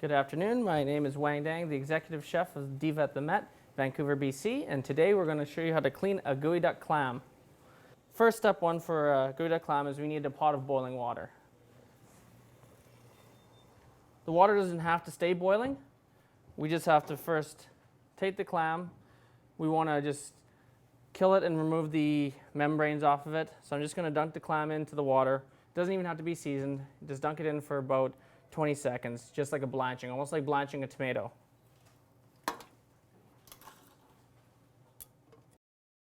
Good afternoon. My name is Quang Dang, the executive chef of Diva at the Met, Vancouver, BC, and today we're going to show you how to clean a Geoduck clam. First step one for a Geoduck clam is we need a pot of boiling water. The water doesn't have to stay boiling. We just have to first take the clam. We want to just kill it and remove the membranes off of it. So I'm just going to dunk the clam into the water. It doesn't even have to be seasoned. Just dunk it in for about 20 seconds, just like a blanching, almost like blanching a tomato.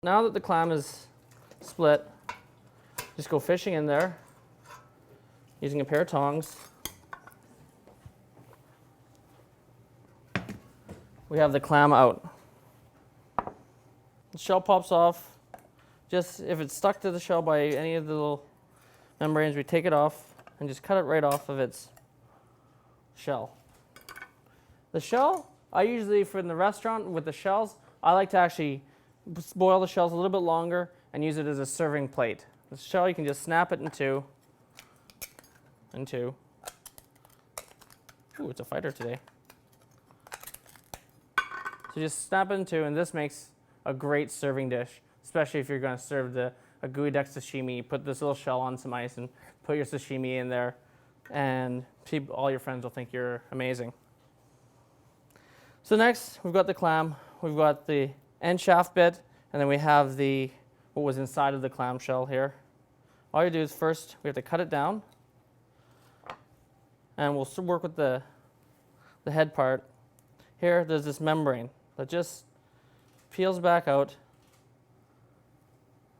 Now that the clam is split, just go fishing in there using a pair of tongs. We have the clam out. The shell pops off. Just if it's stuck to the shell by any of the little membranes, we take it off and just cut it right off of its shell. The shell, I usually, for in the restaurant with the shells, I like to actually boil the shells a little bit longer and use it as a serving plate. The shell, you can just snap it in two. Ooh, it's a fighter today. So just snap it in two, and this makes a great serving dish, especially if you're going to serve a geoduck sashimi. You put this little shell on some ice and put your sashimi in there, and all your friends will think you're amazing. So next, we've got the clam. We've got the end shaft bit, and then we have what was inside of the clam shell here. All you do is first, we have to cut it down, and we'll work with the head part. Here, there's this membrane that just peels back out.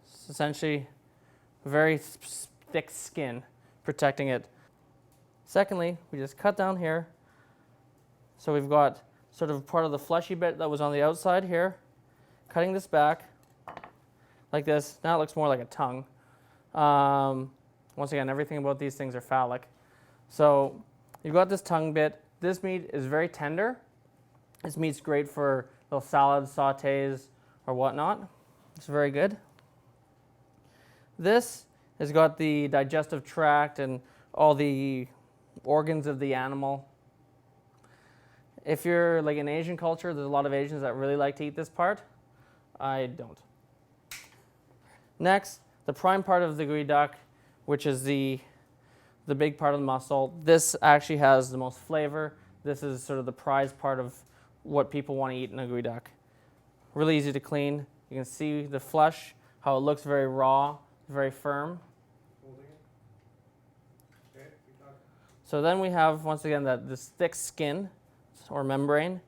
It's essentially very thick skin protecting it. Secondly, we just cut down here. So we've got sort of part of the fleshy bit that was on the outside here. Cutting this back like this. Now it looks more like a tongue. Once again, everything about these things are phallic. So you've got this tongue bit. This meat is very tender. This meat's great for little salads, sautés, or whatnot. It's very good. This has got the digestive tract and all the organs of the animal. If you're like in Asian culture, there's a lot of Asians that really like to eat this part. I don't. Next, the prime part of the geoduck, which is the big part of the muscle. This actually has the most flavor. This is sort of the prized part of what people want to eat in a geoduck. Really easy to clean. You can see the flesh, how it looks very raw, very firm. So then we have, once again, this thick skin or membrane.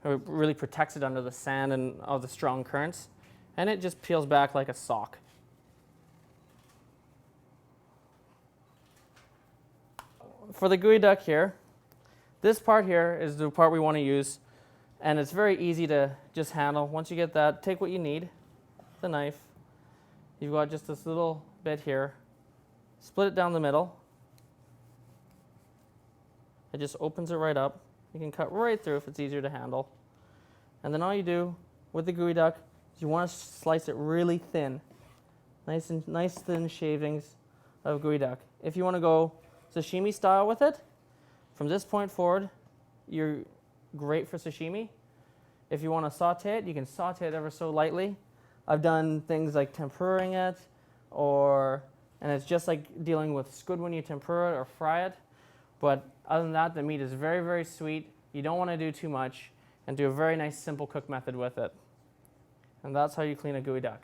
It really protects it under the sand and all the strong currents. And it just peels back like a sock. For the geoduck here, this part here is the part we want to use. And it's very easy to just handle. Once you get that, take what you need, the knife. You've got just this little bit here. Split it down the middle. It just opens it right up. You can cut right through if it's easier to handle. And then all you do with the geoduck is you want to slice it really thin. Nice thin shavings of geoduck. If you want to go sashimi style with it, from this point forward, you're great for sashimi. If you want to saute it, you can saute it ever so lightly. I've done things like tempuraing it, and it's just like dealing with squid when you tempura it or fry it. But other than that, the meat is very, very sweet. You don't want to do too much, and do a very nice simple cook method with it. And that's how you clean a geoduck.